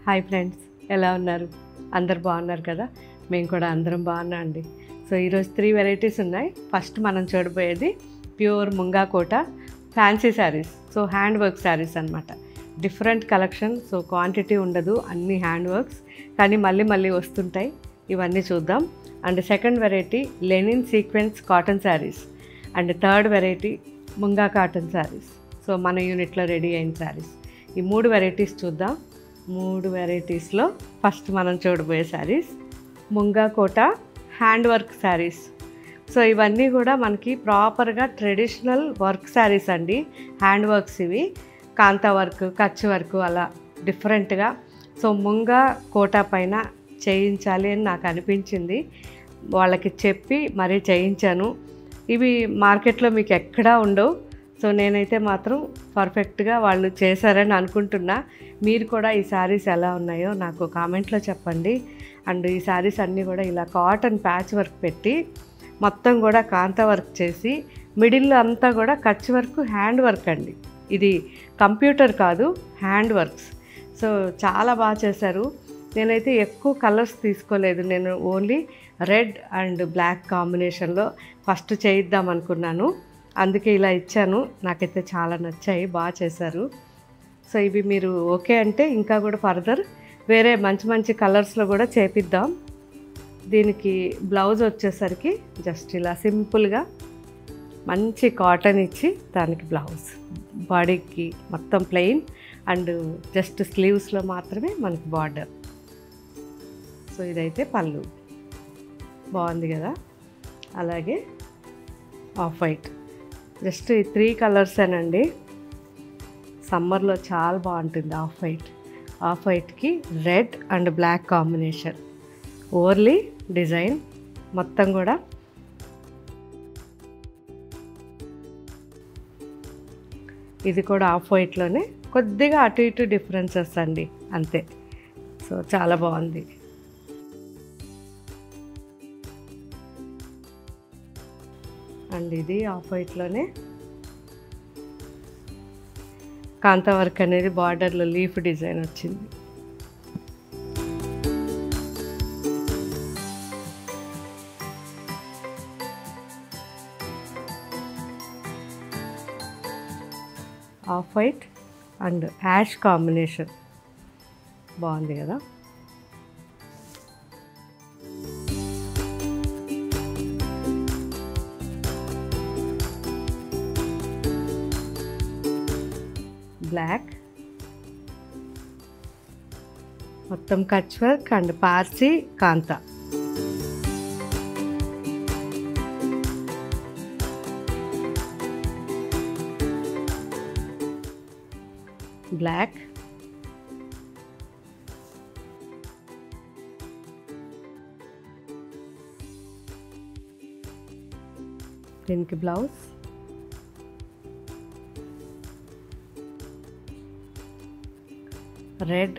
Hi friends, ఎలా ఉన్నారు? అందరు బాగున్నారు కదా? మేము కూడా అందరం బాగున్నాం అండి. సో ఈరోజు 3 వెరైటీస్ ఉన్నాయి. ఫస్ట్ మనం చూడబోయేది pure Munga Kota fancy saris. So hand work saris అనమాట. Different collection. సో క్వాంటిటీ ఉండదు, అన్ని హ్యాండ్ వర్క్స్, కానీ మళ్ళీ వస్తుంటాయి. ఇవన్నీ చూద్దాం. And second variety linen sequence cotton saris. And third variety ముంగా కాటన్ శారీస్. సో మన యూనిట్లో రెడీ అయిన శారీస్. ఈ 3 వెరైటీస్ చూద్దాం. 3 వెరైటీస్లో ఫస్ట్ మనం చూడబోయే శారీస్ ముంగా కోట హ్యాండ్ వర్క్ శారీస్. సో ఇవన్నీ కూడా మనకి ప్రాపర్గా ట్రెడిషనల్ వర్క్ శారీస్ అండి. హ్యాండ్ వర్క్స్ ఇవి. కాంతా వర్క్, కచ్ వర్క్ అలా డిఫరెంట్గా. సో ముంగా కోట పైన చేయించాలి అని నాకు అనిపించింది. వాళ్ళకి చెప్పి మరీ చేయించాను. ఇవి మార్కెట్లో మీకు ఎక్కడా ఉండవు. సో నేనైతే మాత్రం పర్ఫెక్ట్గా వాళ్ళు చేశారని అనుకుంటున్నా. మీరు కూడా ఈ శారీస్ ఎలా ఉన్నాయో నాకు కామెంట్లో చెప్పండి. అండ్ ఈ శారీస్ అన్నీ కూడా ఇలా కాటన్ ప్యాచ్ వర్క్ పెట్టి మొత్తం కూడా కాంతా వర్క్ చేసి మిడిల్లో అంతా కూడా కచ్ వర్క్, హ్యాండ్ వర్క్ అండి. ఇది కంప్యూటర్ కాదు, హ్యాండ్ వర్క్స్. సో చాలా బాగా చేశారు. నేనైతే ఎక్కువ కలర్స్ తీసుకోలేదు. నేను ఓన్లీ రెడ్ అండ్ బ్లాక్ కాంబినేషన్లో ఫస్ట్ చేయిద్దాం అనుకున్నాను. అందుకే ఇలా ఇచ్చాను. నాకైతే చాలా నచ్చాయి, బాగా చేశారు. సో ఇవి మీరు ఓకే అంటే ఇంకా కూడా ఫర్దర్ వేరే మంచి కలర్స్లో కూడా చేపిద్దాం. దీనికి బ్లౌజ్ వచ్చేసరికి జస్ట్ ఇలా సింపుల్గా మంచి కాటన్ ఇచ్చి దానికి బ్లౌజ్, బాడీకి మొత్తం ప్లెయిన్ అండ్ జస్ట్ స్లీవ్స్లో మాత్రమే మనకి బార్డర్. సో ఇదైతే పళ్ళు బాగుంది కదా. అలాగే ఆఫ్ వైట్, జస్ట్ ఈ 3 కలర్సేనండి. సమ్మర్లో చాలా బాగుంటుంది ఆఫ్ వైట్. ఆఫ్ వైట్కి red and black combination. Warli design మొత్తం కూడా ఇది కూడా ఆఫ్ వైట్లోనే కొద్దిగా అటు ఇటు డిఫరెన్సెస్ అండి, అంతే. సో చాలా బాగుంది. అండ్ ఇది ఆఫ్ వైట్లోనే కాంతా వర్క్ అనేది బార్డర్లో లీఫ్ డిజైన్ వచ్చింది. Off white and ash combination బాగుంది కదా. బ్లాక్ మొత్తం Kutch work and Parsi kantha. Black దీనికి బ్లౌజ్, రెడ్,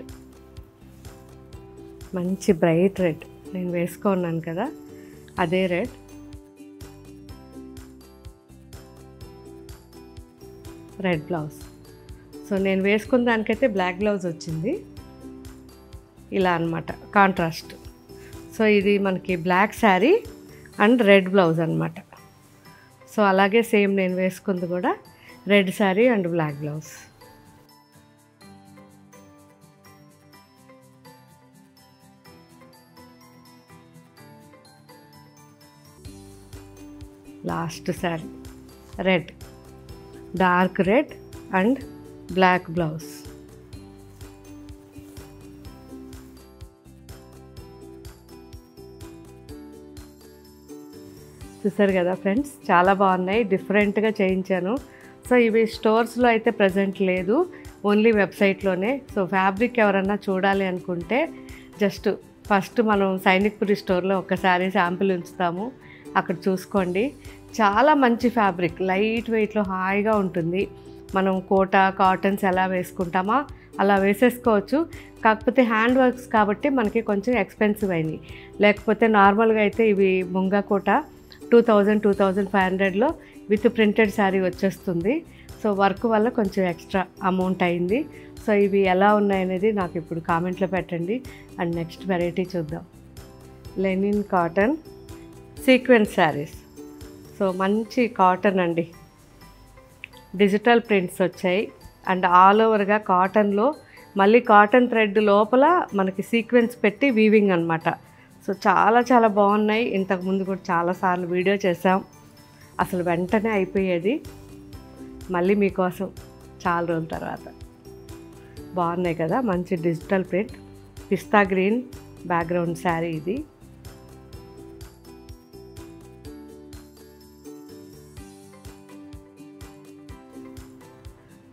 మంచి బ్రైట్ రెడ్. నేను వేసుకున్నాను కదా అదే రెడ్. Red blouse. సో నేను వేసుకున్న దానికైతే బ్లాక్ బ్లౌజ్ వచ్చింది. ఇలా అన్నమాట కాంట్రాస్ట్. సో ఇది మనకి black sari and red blouse అన్నమాట. సో అలాగే సేమ్ నేను వేసుకుంది కూడా red sari and black blouse. Last sari red, dark red and black blouse. చూసారు కదా ఫ్రెండ్స్, చాలా బాగున్నాయి. డిఫరెంట్గా చేయించాను. సో ఇవి స్టోర్స్లో అయితే ప్రజెంట్ లేదు, ఓన్లీ వెబ్సైట్లోనే. సో ఫ్యాబ్రిక్ ఎవరన్నా చూడాలి అనుకుంటే జస్ట్ ఫస్ట్ మనం సైనిక్పురి స్టోర్లో ఒకసారి శాంపిల్ ఉంచుతాము, అక్కడ చూసుకోండి. చాలా మంచి ఫ్యాబ్రిక్, లైట్ వెయిట్లో హాయిగా ఉంటుంది. మనం కోట కాటన్స్ ఎలా వేసుకుంటామో అలా వేసేసుకోవచ్చు. కాకపోతే హ్యాండ్ వర్క్స్ కాబట్టి మనకి కొంచెం ఎక్స్పెన్సివ్ అయినాయి. లేకపోతే నార్మల్గా అయితే ఇవి ముంగా కోట 2000-2500లో విత్ ప్రింటెడ్ శారీ వచ్చేస్తుంది. సో వర్క్ వల్ల కొంచెం ఎక్స్ట్రా అమౌంట్ అయింది. సో ఇవి ఎలా ఉన్నాయనేది నాకు ఇప్పుడు కామెంట్లో పెట్టండి. అండ్ నెక్స్ట్ వెరైటీ చూద్దాం. Linen cotton sequence saris. So మంచి కాటన్ అండి, డిజిటల్ ప్రింట్స్ వచ్చాయి అండ్ ఆల్ ఓవర్గా కాటన్లో మళ్ళీ కాటన్ థ్రెడ్ లోపల మనకి సీక్వెన్స్ పెట్టి వీవింగ్ అనమాట. సో చాలా చాలా బాగున్నాయి. ఇంతకుముందు కూడా చాలాసార్లు వీడియో చేసాం, అసలు వెంటనే అయిపోయేది. మళ్ళీ మీకోసం చాలా రోజుల తర్వాత బాగున్నాయి కదా. మంచి డిజిటల్ ప్రింట్, పిస్తా గ్రీన్ బ్యాక్గ్రౌండ్ శారీ ఇది.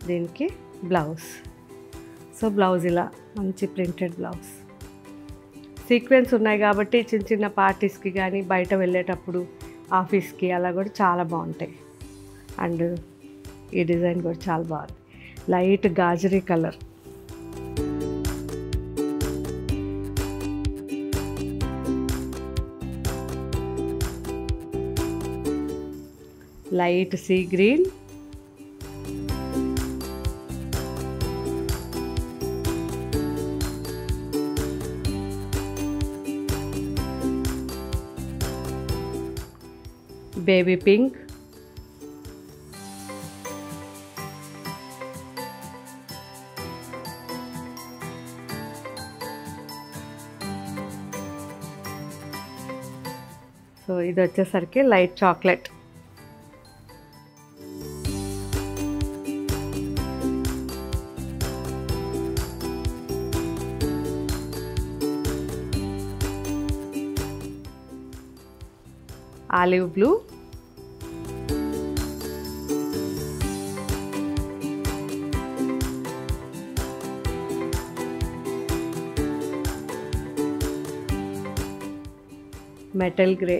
దీనికి బ్లౌజ్. సో బ్లౌజ్ ఇలా మంచి ప్రింటెడ్ బ్లౌజ్. సీక్వెన్స్ ఉన్నాయి కాబట్టి చిన్న చిన్న పార్టీస్కి కానీ బయట వెళ్ళేటప్పుడు ఆఫీస్కి అలా కూడా చాలా బాగుంటాయి. అండ్ ఈ డిజైన్ కూడా చాలా బాగుంది, లైట్ గాజరీ colour. Light sea green, baby pink, so ఇది వచ్చేసరికి light chocolate. Olive blue, metal grey,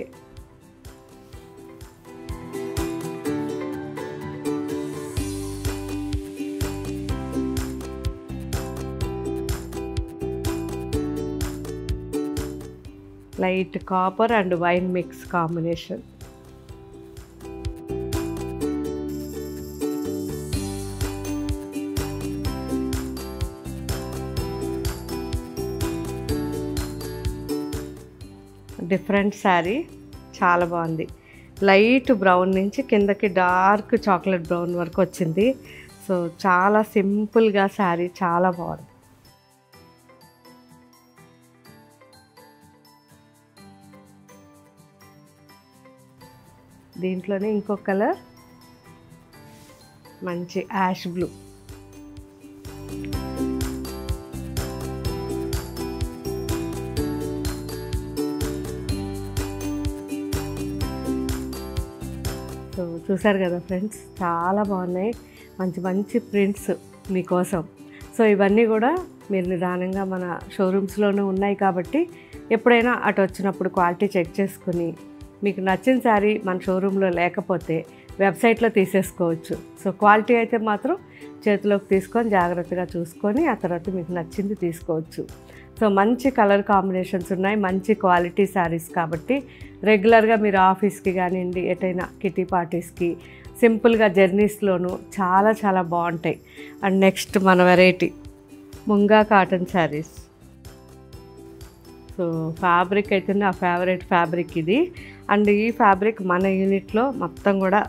light copper and wine mix combination. Different sari, చాలా బాగుంది. లైట్ బ్రౌన్ నుంచి కిందకి డార్క్ చాక్లెట్ బ్రౌన్ వరకు వచ్చింది. సో చాలా సింపుల్గా శారీ చాలా బాగుంది. దీంట్లోనే ఇంకో కలర్ మంచి యాష్ బ్లూ. సో చూసారు కదా ఫ్రెండ్స్, చాలా బాగున్నాయి, మంచి మంచి ప్రింట్స్ మీకోసం. సో ఇవన్నీ కూడా మీరు నిదానంగా మన షోరూమ్స్లోనే ఉన్నాయి కాబట్టి ఎప్పుడైనా అటు వచ్చినప్పుడు క్వాలిటీ చెక్ చేసుకుని మీకు నచ్చిన శారీ మన షోరూంలో లేకపోతే వెబ్సైట్లో తీసేసుకోవచ్చు. సో క్వాలిటీ అయితే మాత్రం చేతిలోకి తీసుకొని జాగ్రత్తగా చూసుకొని ఆ తర్వాత మీకు నచ్చింది తీసుకోవచ్చు. సో మంచి కలర్ కాంబినేషన్స్ ఉన్నాయి, మంచి క్వాలిటీ శారీస్ కాబట్టి రెగ్యులర్గా మీరు ఆఫీస్కి కానివ్వండి, ఎటైనా కిటీ పార్టీస్కి, సింపుల్గా జర్నీస్లోనూ చాలా చాలా బాగుంటాయి. అండ్ నెక్స్ట్ మన వెరైటీ ముంగా కాటన్ శారీస్. సో ఫ్యాబ్రిక్ అయితే నా ఫేవరెట్ ఫ్యాబ్రిక్ ఇది. అండ్ ఈ ఫ్యాబ్రిక్ మన యూనిట్లో మొత్తం కూడా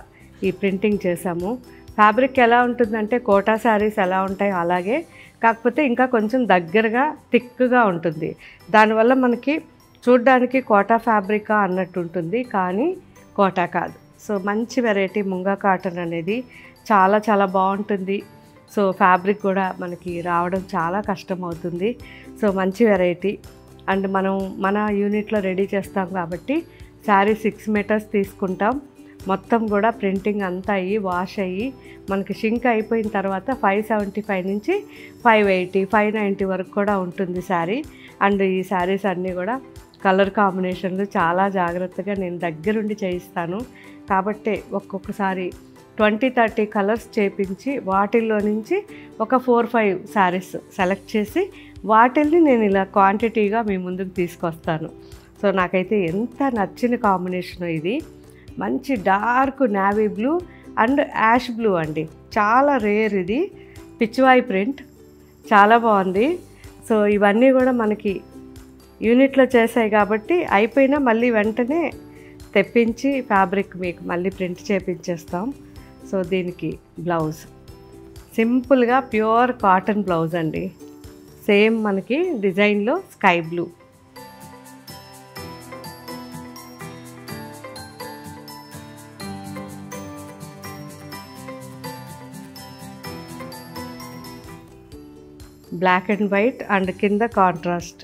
ఈ ప్రింటింగ్ చేసాము. ఫ్యాబ్రిక్ ఎలా ఉంటుందంటే కోటా శారీస్ ఎలా ఉంటాయో అలాగే, కాకపోతే ఇంకా కొంచెం దగ్గరగా థిక్గా ఉంటుంది. దానివల్ల మనకి చూడ్డానికి కోటా ఫ్యాబ్రికా అన్నట్టు ఉంటుంది, కానీ కోటా కాదు. సో మంచి వెరైటీ ముంగా కాటన్ అనేది చాలా చాలా బాగుంటుంది. సో ఫ్యాబ్రిక్ కూడా మనకి రావడం చాలా కష్టం అవుతుంది. సో మంచి వెరైటీ. అండ్ మనం మన యూనిట్లో రెడీ చేస్తాం కాబట్టి శారీ 6 మీటర్స్ తీసుకుంటాం. మొత్తం కూడా ప్రింటింగ్ అంతా అయ్యి వాష్ అయ్యి మనకి షింక్ అయిపోయిన తర్వాత 575 నుంచి 580, 590 వరకు కూడా ఉంటుంది శారీ. అండ్ ఈ శారీస్ అన్నీ కూడా కలర్ కాంబినేషన్లు చాలా జాగ్రత్తగా నేను దగ్గరుండి చేయిస్తాను కాబట్టి ఒక్కొక్కసారి 20-30 కలర్స్ చేపించి వాటిల్లో నుంచి ఒక 4-5 శారీస్ సెలెక్ట్ చేసి వాటిల్ని నేను ఇలా క్వాంటిటీగా మీ ముందుకు తీసుకొస్తాను. సో నాకైతే ఎంత నచ్చిన కాంబినేషన్ ఇది. మంచి dark navy blue and ash blue అండి, చాలా రేర్ ఇది పిచ్చివాయి ప్రింట్, చాలా బాగుంది. సో ఇవన్నీ కూడా మనకి యూనిట్లో చేసాయి కాబట్టి అయిపోయినా మళ్ళీ వెంటనే తెప్పించి ఫ్యాబ్రిక్ మీకు మళ్ళీ ప్రింట్ చేపించేస్తాం. సో దీనికి బ్లౌజ్ సింపుల్గా ప్యూర్ కాటన్ బ్లౌజ్ అండి, సేమ్ మనకి డిజైన్లో sky blue. Black and white and కింద contrast.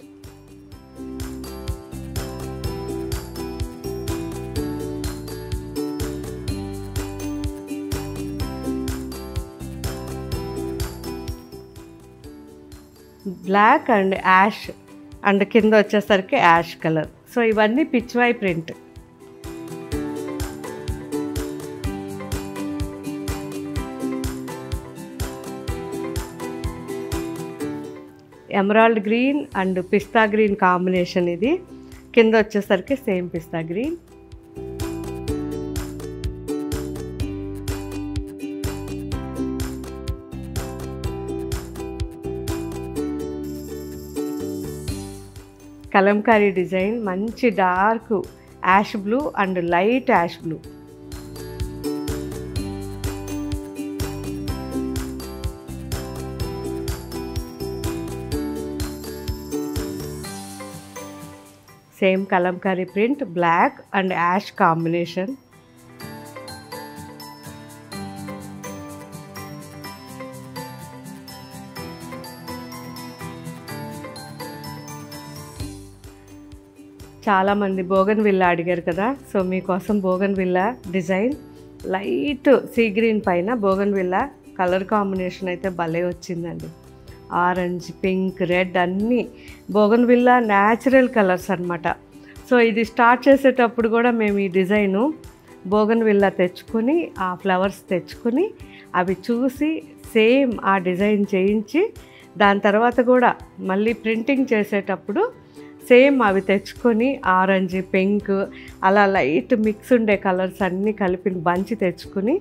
Black and ash and కింద వచ్చేసరికి యాష్ కలర్. సో ఇవన్నీ పిచ్చివాయి print. Emerald green and pista green combination ఇది, కింద వచ్చేసరికి same pista green. Kalamkari design, మంచి dark ash blue and light ash blue. Same Kalamkari print, black and ash combination. చాలామంది బోగన్ విల్లా అడిగారు కదా, సో మీకోసం bougainvillea design light sea green పైన బోగన్ villa colour combination అయితే భలే వచ్చిందండి. ఆరెంజ్, పింక్, రెడ్ అన్నీ బోగన్ విల్లా న్యాచురల్ కలర్స్ అనమాట. సో ఇది స్టార్ట్ చేసేటప్పుడు కూడా మేము ఈ డిజైను బోగన్ విల్లా తెచ్చుకొని ఆ ఫ్లవర్స్ తెచ్చుకొని అవి చూసి సేమ్ ఆ డిజైన్ చేయించి దాని తర్వాత కూడా మళ్ళీ ప్రింటింగ్ చేసేటప్పుడు సేమ్ అవి తెచ్చుకొని ఆరెంజ్, పింక్ అలా లైట్ మిక్స్ ఉండే కలర్స్ అన్నీ కలిపి బంచి తెచ్చుకొని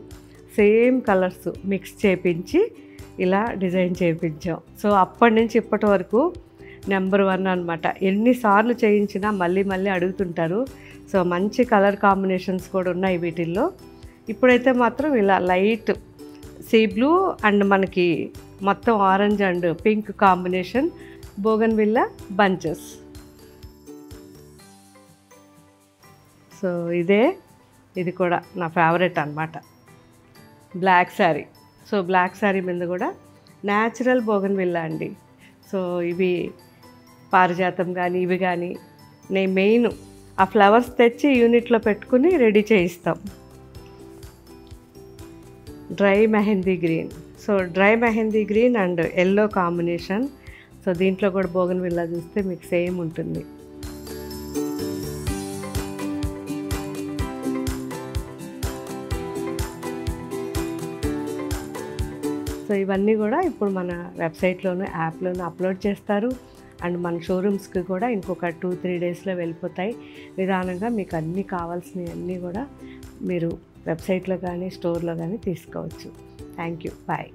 సేమ్ కలర్స్ మిక్స్ చేయించి ఇలా డిజైన్ చేయించాం. సో అప్పటి నుంచి ఇప్పటి వరకు నెంబర్ 1 అనమాట. ఎన్నిసార్లు చేయించినా మళ్ళీ మళ్ళీ అడుగుతుంటారు. సో మంచి కలర్ కాంబినేషన్స్ కూడా ఉన్నాయి వీటిల్లో. ఇప్పుడైతే మాత్రం ఇలా లైట్ సీ బ్లూ అండ్ మనకి మొత్తం orange and pink combination bougainvillea bunches. So ఇది కూడా నా ఫేవరెట్ అనమాట, black sari. So black sari మీద కూడా న్యాచురల్ బోగన్ విల్లా అండి. సో ఇవి పారిజాతం కానీ ఇవి కానీ నేను మెయిన్ ఆ ఫ్లవర్స్ తెచ్చి యూనిట్లో పెట్టుకుని రెడీ చేయిస్తాం. Dry mehndi green. So dry mehndi green and yellow combination. So దీంట్లో కూడా బోగన్ విల్లా చూస్తే మీకు సేమ్ ఉంటుంది. సో ఇవన్నీ కూడా ఇప్పుడు మన వెబ్సైట్లోనూ యాప్లోనూ అప్లోడ్ చేస్తారు. అండ్ మన షోరూమ్స్కి కూడా ఇంకొక 2-3 డేస్లో వెళ్ళిపోతాయి. నిదానంగా మీకు అన్నీ కావాల్సినవి అన్నీ కూడా మీరు వెబ్సైట్లో కానీ స్టోర్లో కానీ తీసుకోవచ్చు. Thank you. బాయ్.